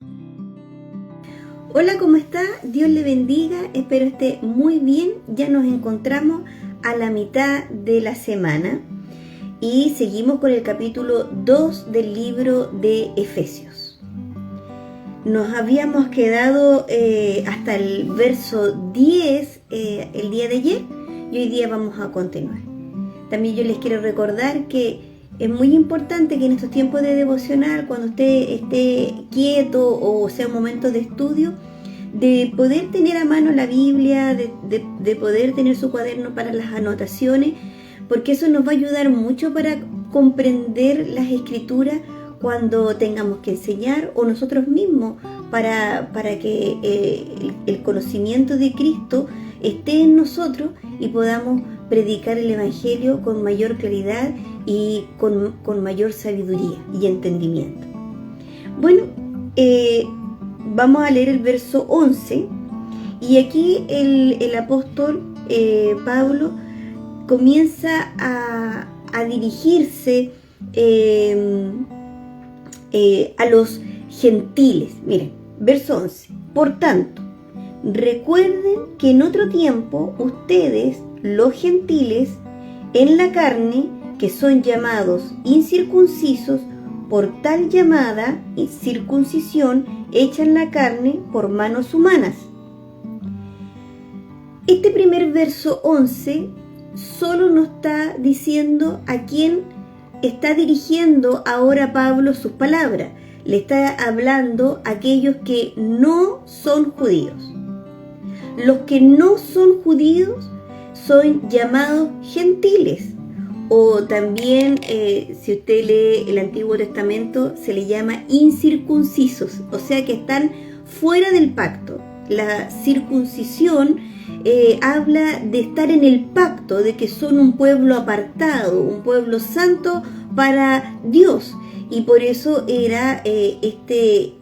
Hola, ¿cómo está? Dios le bendiga, espero esté muy bien. Ya nos encontramos a la mitad de la semana y seguimos con el capítulo 2 del libro de Efesios. Nos habíamos quedado hasta el verso 10 el día de ayer y hoy día vamos a continuar. También yo les quiero recordar que es muy importante que en estos tiempos de devocional, cuando usted esté quieto o sea un momento de estudio, de poder tener a mano la Biblia, de poder tener su cuaderno para las anotaciones, porque eso nos va a ayudar mucho para comprender las escrituras cuando tengamos que enseñar o nosotros mismos para que el conocimiento de Cristo esté en nosotros y podamos predicar el Evangelio con mayor claridad y con mayor sabiduría y entendimiento. Bueno, vamos a leer el verso 11 y aquí el apóstol Pablo comienza a dirigirse a los gentiles. Miren, verso 11. Por tanto, recuerden que en otro tiempo ustedes, los gentiles, en la carne, que son llamados incircuncisos, por tal llamada circuncisión hecha en la carne por manos humanas. Este primer verso 11 solo nos está diciendo a quién está dirigiendo ahora Pablo sus palabras. Le está hablando a aquellos que no son judíos. Los que no son judíos son llamados gentiles. O también, si usted lee el Antiguo Testamento, se le llama incircuncisos, o sea que están fuera del pacto. La circuncisión habla de estar en el pacto, de que son un pueblo apartado, un pueblo santo para Dios. Y por eso era este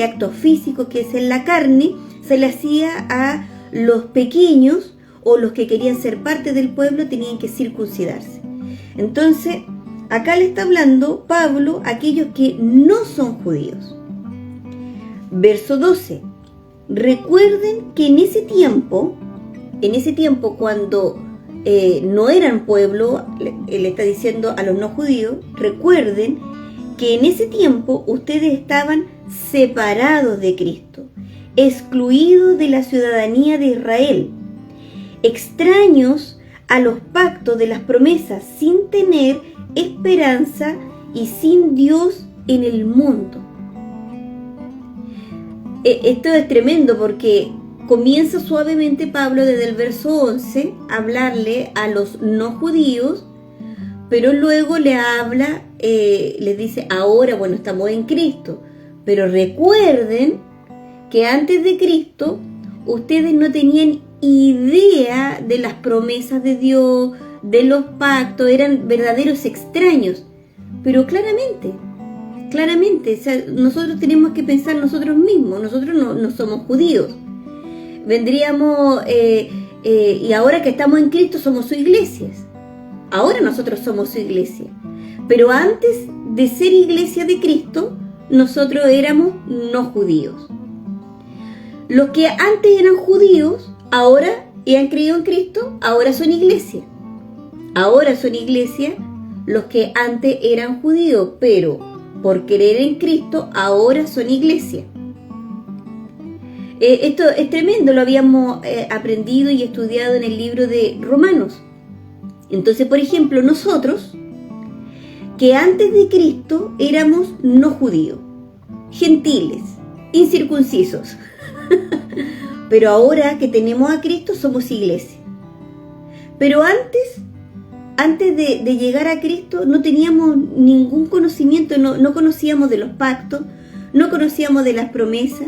acto físico que es en la carne, se le hacía a los pequeños, o los que querían ser parte del pueblo tenían que circuncidarse. Entonces, acá le está hablando Pablo a aquellos que no son judíos. Verso 12. Recuerden que en ese tiempo cuando no eran pueblo, le está diciendo a los no judíos, recuerden que en ese tiempo ustedes estaban separados de Cristo, excluidos de la ciudadanía de Israel, extraños a los pactos de las promesas, sin tener esperanza y sin Dios en el mundo. Esto es tremendo porque comienza suavemente Pablo desde el verso 11 a hablarle a los no judíos, pero luego le habla, les dice, ahora, bueno, estamos en Cristo, pero recuerden que antes de Cristo ustedes no tenían idea de las promesas de Dios, de los pactos, eran verdaderos extraños. Pero claramente, o sea, nosotros tenemos que pensar nosotros mismos, nosotros no somos judíos. Vendríamos, y ahora que estamos en Cristo somos su iglesia. Ahora nosotros somos su iglesia. Pero antes de ser iglesia de Cristo, nosotros éramos no judíos. Los que antes eran judíos, ahora y han creído en Cristo, ahora son iglesia. Ahora son iglesia los que antes eran judíos, pero por creer en Cristo, ahora son iglesia. Esto es tremendo, lo habíamos aprendido y estudiado en el libro de Romanos. Entonces, por ejemplo, nosotros, que antes de Cristo éramos no judíos, gentiles, incircuncisos, pero ahora que tenemos a Cristo somos iglesia. Pero antes de llegar a Cristo no teníamos ningún conocimiento, no conocíamos de los pactos, no conocíamos de las promesas.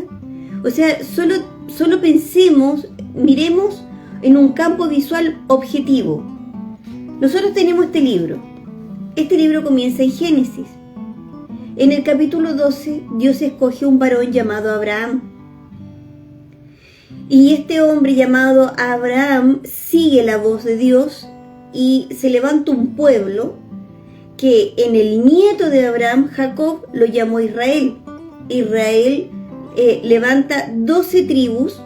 O sea, solo pensemos, miremos en un campo visual objetivo. Nosotros tenemos este libro. Este libro comienza en Génesis. En el capítulo 12, Dios escoge un varón llamado Abraham. Y este hombre llamado Abraham sigue la voz de Dios y se levanta un pueblo que en el nieto de Abraham, Jacob, lo llamó Israel. Israel levanta 12 tribus,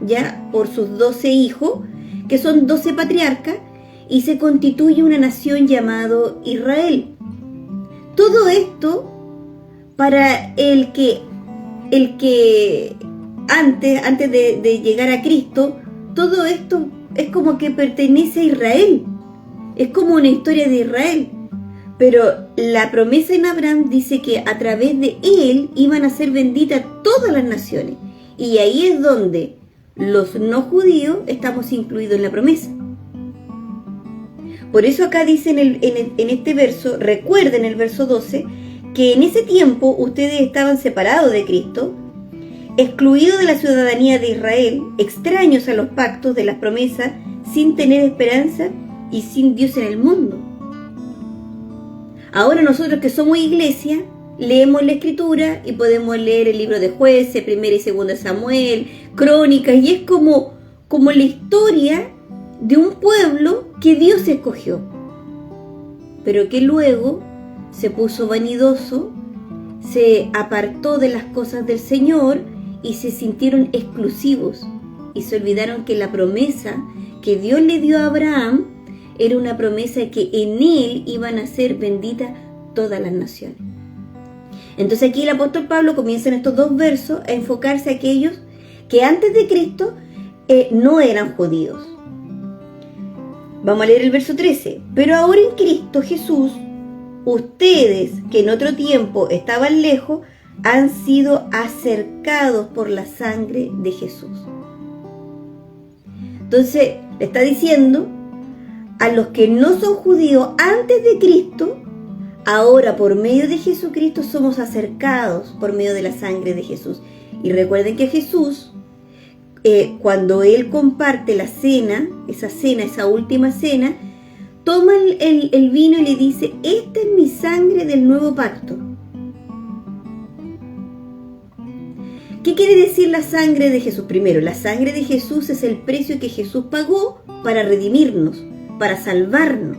ya, por sus 12 hijos, que son 12 patriarcas, y se constituye una nación llamado Israel. Todo esto para el que antes de llegar a Cristo, todo esto es como que pertenece a Israel. Es como una historia de Israel. Pero la promesa en Abraham dice que a través de él iban a ser benditas todas las naciones. Y ahí es donde los no judíos estamos incluidos en la promesa. Por eso acá dice en este verso, recuerden el verso 12, que en ese tiempo ustedes estaban separados de Cristo, excluidos de la ciudadanía de Israel, extraños a los pactos de las promesas, sin tener esperanza y sin Dios en el mundo. Ahora nosotros que somos iglesia, leemos la Escritura y podemos leer el libro de Jueces, 1 y 2 Samuel, Crónicas, y es como la historia de un pueblo que Dios escogió, pero que luego se puso vanidoso, se apartó de las cosas del Señor y se sintieron exclusivos y se olvidaron que la promesa que Dios le dio a Abraham era una promesa que en él iban a ser benditas todas las naciones. Entonces aquí el apóstol Pablo comienza en estos dos versos a enfocarse a aquellos que antes de Cristo no eran judíos. Vamos a leer el verso 13. Pero ahora en Cristo Jesús, ustedes que en otro tiempo estaban lejos, han sido acercados por la sangre de Jesús. Entonces, le está diciendo a los que no son judíos antes de Cristo, ahora por medio de Jesucristo somos acercados por medio de la sangre de Jesús. Y recuerden que Jesús, cuando Él comparte la cena, esa última cena, toma el vino y le dice, esta es mi sangre del nuevo pacto. ¿Qué quiere decir la sangre de Jesús? Primero, la sangre de Jesús es el precio que Jesús pagó para redimirnos, para salvarnos.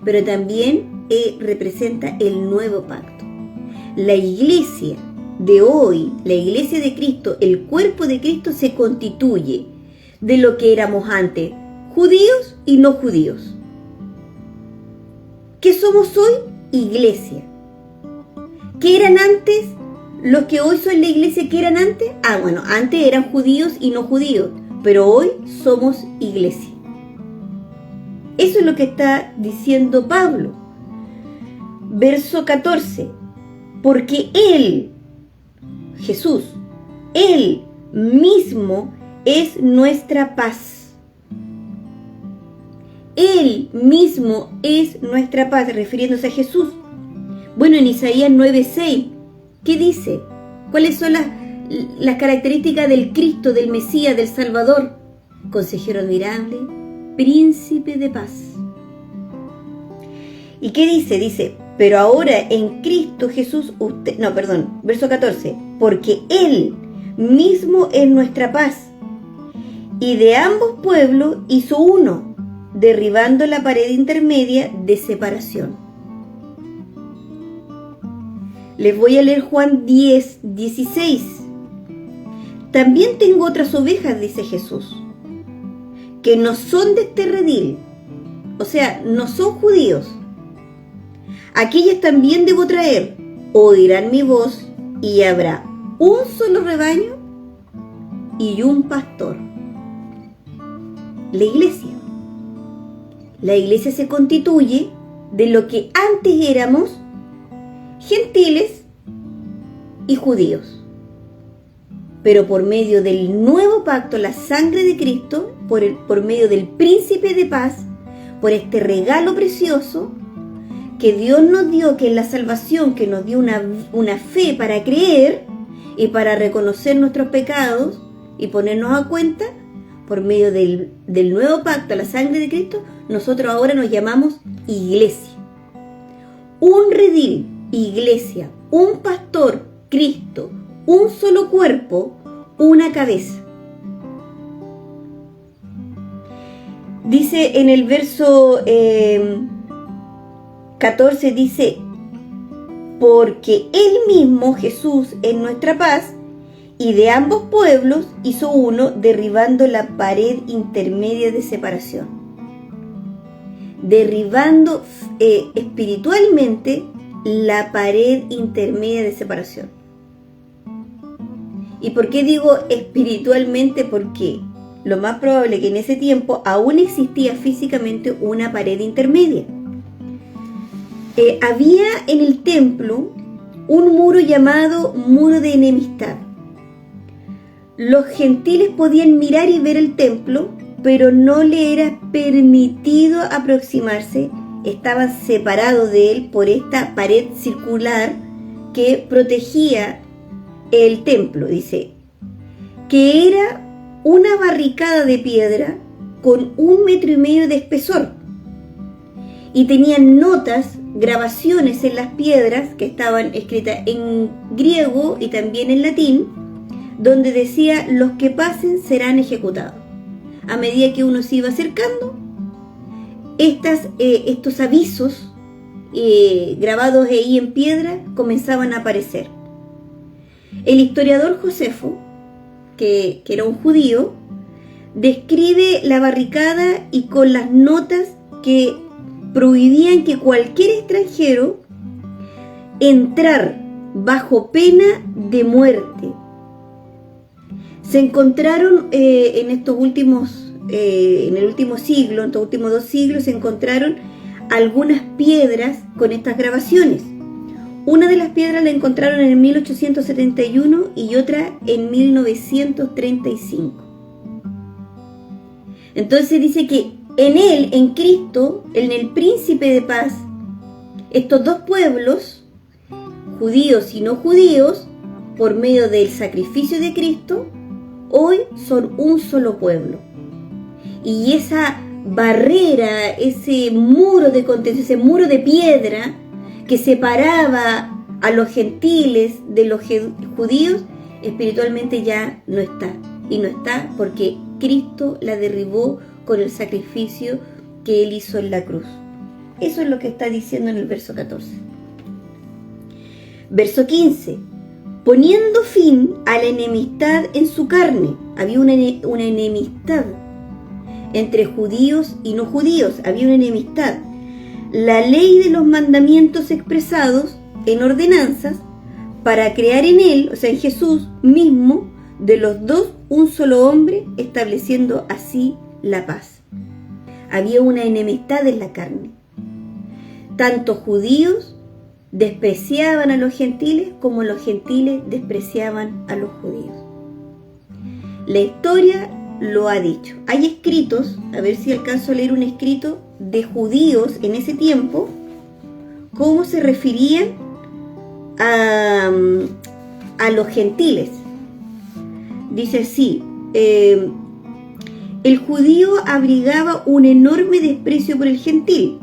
Pero también representa el nuevo pacto. La iglesia de hoy, la iglesia de Cristo, el cuerpo de Cristo se constituye de lo que éramos antes, judíos y no judíos. ¿Qué somos hoy? Iglesia. ¿Qué eran antes los que hoy son la iglesia? ¿Qué eran antes? Bueno, antes eran judíos y no judíos, pero hoy somos iglesia. Eso es lo que está diciendo Pablo. Verso 14. Porque Él, Jesús, Él mismo es nuestra paz. Él mismo es nuestra paz, refiriéndose a Jesús. Bueno, en Isaías 9:6, ¿qué dice? ¿Cuáles son las características del Cristo, del Mesías, del Salvador? Consejero admirable, príncipe de paz. ¿Y qué dice? Dice, pero ahora en Cristo Jesús, verso 14, porque Él mismo es nuestra paz, y de ambos pueblos hizo uno, derribando la pared intermedia de separación. Les voy a leer Juan 10:16. También tengo otras ovejas, dice Jesús, que no son de este redil, o sea, no son judíos. Aquellas también debo traer, oirán mi voz, y habrá un solo rebaño y un pastor. La iglesia se constituye de lo que antes éramos gentiles y judíos, pero por medio del nuevo pacto, la sangre de Cristo, por medio del príncipe de paz, por este regalo precioso que Dios nos dio, que es la salvación, que nos dio una fe para creer y para reconocer nuestros pecados y ponernos a cuenta. Por medio del nuevo pacto, la sangre de Cristo, nosotros ahora nos llamamos iglesia. Un redil, iglesia, un pastor, Cristo, un solo cuerpo, una cabeza. Dice en el verso 14, dice, porque Él mismo, Jesús, es nuestra paz, y de ambos pueblos hizo uno, derribando la pared intermedia de separación. Derribando espiritualmente la pared intermedia de separación. ¿Y por qué digo espiritualmente? Porque lo más probable es que en ese tiempo aún existía físicamente una pared intermedia. Había en el templo un muro llamado muro de enemistad. Los gentiles podían mirar y ver el templo, pero no le era permitido aproximarse. Estaban separados de él por esta pared circular que protegía el templo. Dice que era una barricada de piedra con 1,5 metros de espesor, y tenían notas, grabaciones en las piedras que estaban escritas en griego y también en latín, donde decía: los que pasen serán ejecutados. A medida que uno se iba acercando, estos avisos grabados ahí en piedra comenzaban a aparecer. El historiador Josefo, que era un judío, describe la barricada y con las notas que prohibían que cualquier extranjero entrar bajo pena de muerte. Se encontraron en estos últimos, en el último siglo, en estos últimos 2 siglos, se encontraron algunas piedras con estas grabaciones. Una de las piedras la encontraron en 1871 y otra en 1935. Entonces dice que en él, en Cristo, en el príncipe de paz, estos dos pueblos, judíos y no judíos, por medio del sacrificio de Cristo, hoy son un solo pueblo. Y esa barrera, ese muro de contención, ese muro de piedra que separaba a los gentiles de los judíos, espiritualmente ya no está. Y no está porque Cristo la derribó con el sacrificio que Él hizo en la cruz. Eso es lo que está diciendo en el verso 14. Verso 15. Poniendo fin a la enemistad en su carne. Había una enemistad entre judíos y no judíos. Había una enemistad. La ley de los mandamientos expresados en ordenanzas para crear en Él, o sea, en Jesús mismo, de los dos un solo hombre, estableciendo así la paz. Había una enemistad en la carne. Tanto judíos despreciaban a los gentiles como los gentiles despreciaban a los judíos. La historia lo ha dicho. Hay escritos, a ver si alcanzo a leer un escrito de judíos en ese tiempo, cómo se referían a los gentiles. Dice así: el judío abrigaba un enorme desprecio por el gentil.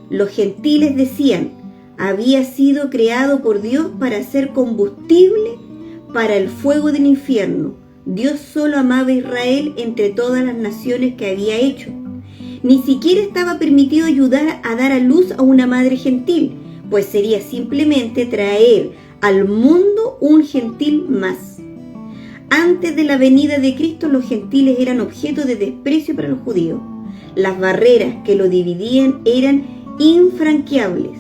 Los gentiles decían: había sido creado por Dios para ser combustible para el fuego del infierno. Dios solo amaba a Israel entre todas las naciones que había hecho. Ni siquiera estaba permitido ayudar a dar a luz a una madre gentil, pues sería simplemente traer al mundo un gentil más. Antes de la venida de Cristo, los gentiles eran objeto de desprecio para los judíos. Las barreras que lo dividían eran infranqueables.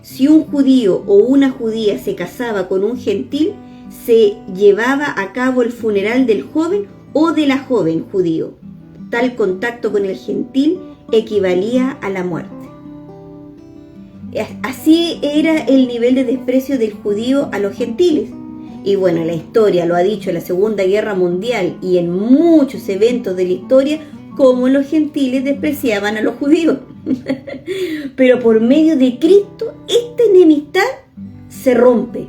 Si un judío o una judía se casaba con un gentil, se llevaba a cabo el funeral del joven o de la joven judío. Tal contacto con el gentil equivalía a la muerte. Así era el nivel de desprecio del judío a los gentiles. Y bueno, la historia lo ha dicho en la Segunda Guerra Mundial y en muchos eventos de la historia, cómo los gentiles despreciaban a los judíos. Pero por medio de Cristo, esta enemistad se rompe.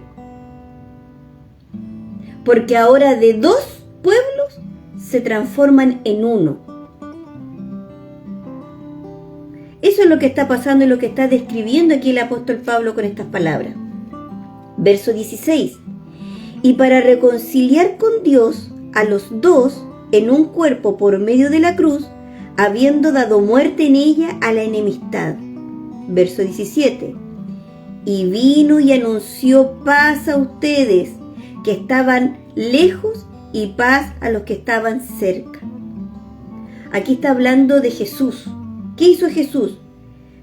Porque ahora de dos pueblos se transforman en uno. Eso es lo que está pasando y lo que está describiendo aquí el apóstol Pablo con estas palabras. Verso 16. Y para reconciliar con Dios a los dos en un cuerpo por medio de la cruz, habiendo dado muerte en ella a la enemistad. Verso 17. y vino y anunció paz a ustedes que estaban lejos y paz a los que estaban cerca. Aquí está hablando de Jesús. ¿Qué hizo Jesús?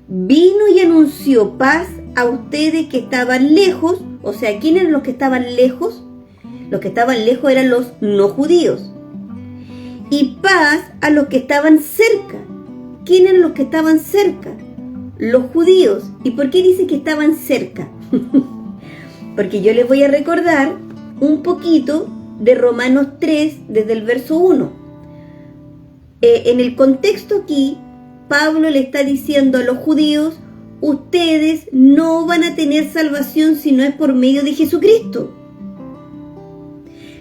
Vino y anunció paz a ustedes que estaban lejos. O sea, ¿quién eran los que estaban lejos? Los que estaban lejos eran los no judíos. Y paz a los que estaban cerca. ¿Quién eran los que estaban cerca? Los judíos. ¿Y por qué dice que estaban cerca? Porque yo les voy a recordar un poquito de Romanos 3 desde el verso 1. En el contexto aquí, Pablo le está diciendo a los judíos: ustedes no van a tener salvación si no es por medio de Jesucristo.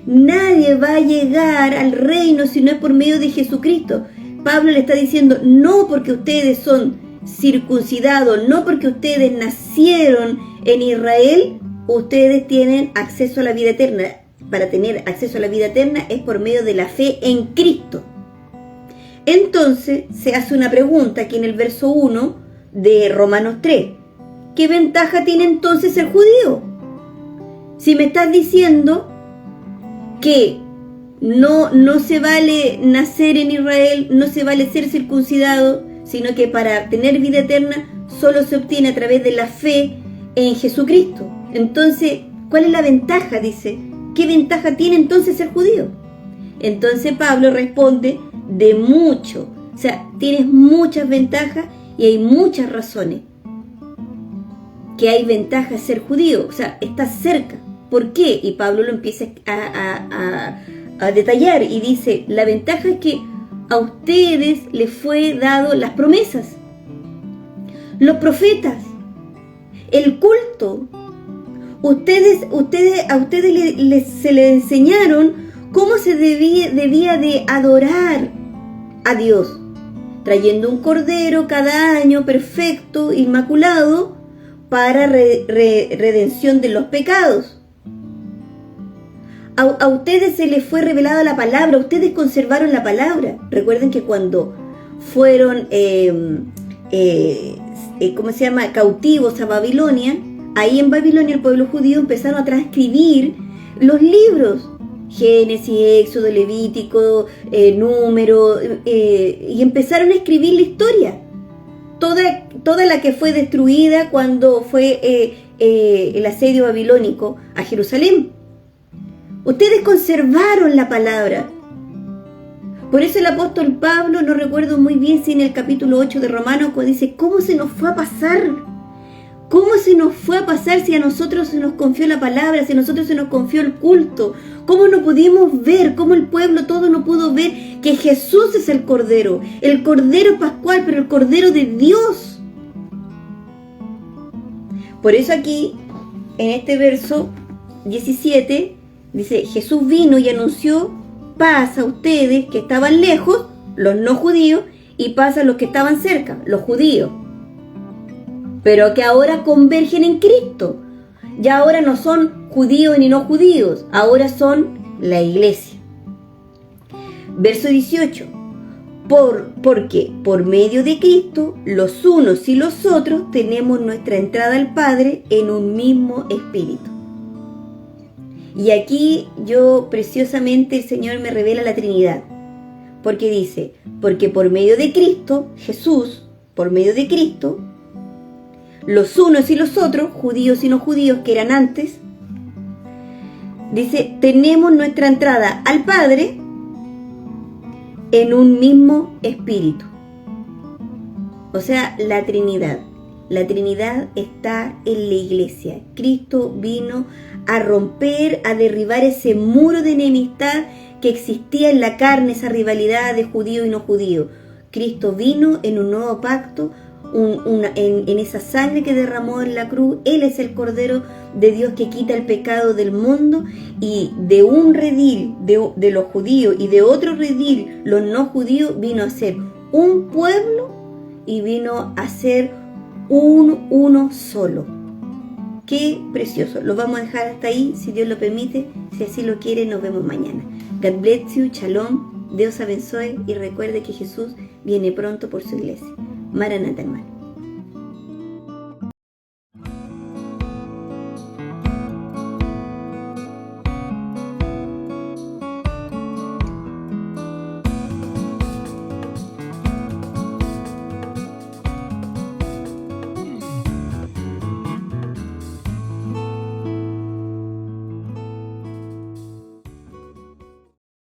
Nadie va a llegar al reino si no es por medio de Jesucristo. Pablo le está diciendo: no porque ustedes son circuncidados, no porque ustedes nacieron en Israel, ustedes tienen acceso a la vida eterna. Para tener acceso a la vida eterna es por medio de la fe en Cristo. Entonces se hace una pregunta aquí en el verso 1 de Romanos 3. ¿Qué ventaja tiene entonces el judío? Si me estás diciendo que no se vale nacer en Israel, no se vale ser circuncidado, sino que para tener vida eterna solo se obtiene a través de la fe en Jesucristo. Entonces, ¿cuál es la ventaja? Dice, ¿qué ventaja tiene entonces ser judío? Entonces Pablo responde: de mucho. O sea, tienes muchas ventajas y hay muchas razones que hay ventaja ser judío. O sea, estás cerca. ¿Por qué? Y Pablo lo empieza a detallar y dice: la ventaja es que a ustedes les fue dado las promesas, los profetas, el culto. A ustedes se les enseñaron cómo se debía de adorar a Dios, trayendo un cordero cada año perfecto, inmaculado, para redención de los pecados. A ustedes se les fue revelada la palabra, ustedes conservaron la palabra. Recuerden que cuando fueron cautivos a Babilonia, ahí en Babilonia el pueblo judío empezaron a transcribir los libros, Génesis, Éxodo, Levítico, Número, y empezaron a escribir la historia, toda la que fue destruida cuando fue el asedio babilónico a Jerusalén. Ustedes conservaron la palabra. Por eso el apóstol Pablo, no recuerdo muy bien si en el capítulo 8 de Romanos, cuando dice: ¿cómo se nos fue a pasar? ¿Cómo se nos fue a pasar si a nosotros se nos confió la palabra, si a nosotros se nos confió el culto? ¿Cómo no pudimos ver, cómo el pueblo todo no pudo ver que Jesús es el Cordero Pascual, pero el Cordero de Dios? Por eso aquí, en este verso 17, dice: Jesús vino y anunció paz a ustedes que estaban lejos, los no judíos, y paz a los que estaban cerca, los judíos, pero que ahora convergen en Cristo. Ya ahora no son judíos ni no judíos, ahora son la iglesia. Verso 18. Porque por medio de Cristo, los unos y los otros tenemos nuestra entrada al Padre en un mismo espíritu. Y aquí preciosamente el Señor me revela la Trinidad. Porque dice: porque por medio de Cristo, Jesús, por medio de Cristo, los unos y los otros, judíos y no judíos que eran antes, dice, tenemos nuestra entrada al Padre en un mismo espíritu. O sea, la Trinidad. La Trinidad está en la iglesia. Cristo vino a romper, a derribar ese muro de enemistad que existía en la carne, esa rivalidad de judío y no judío. Cristo vino en un nuevo pacto, en esa sangre que derramó en la cruz. Él es el Cordero de Dios que quita el pecado del mundo, y de un redil de los judíos y de otro redil, los no judíos, vino a ser un pueblo y vino a ser uno solo. Qué precioso. Lo vamos a dejar hasta ahí, si Dios lo permite. Si así lo quiere, nos vemos mañana. God bless you, shalom, Dios abençoe, y recuerde que Jesús viene pronto por su iglesia. Maranatha, hermano.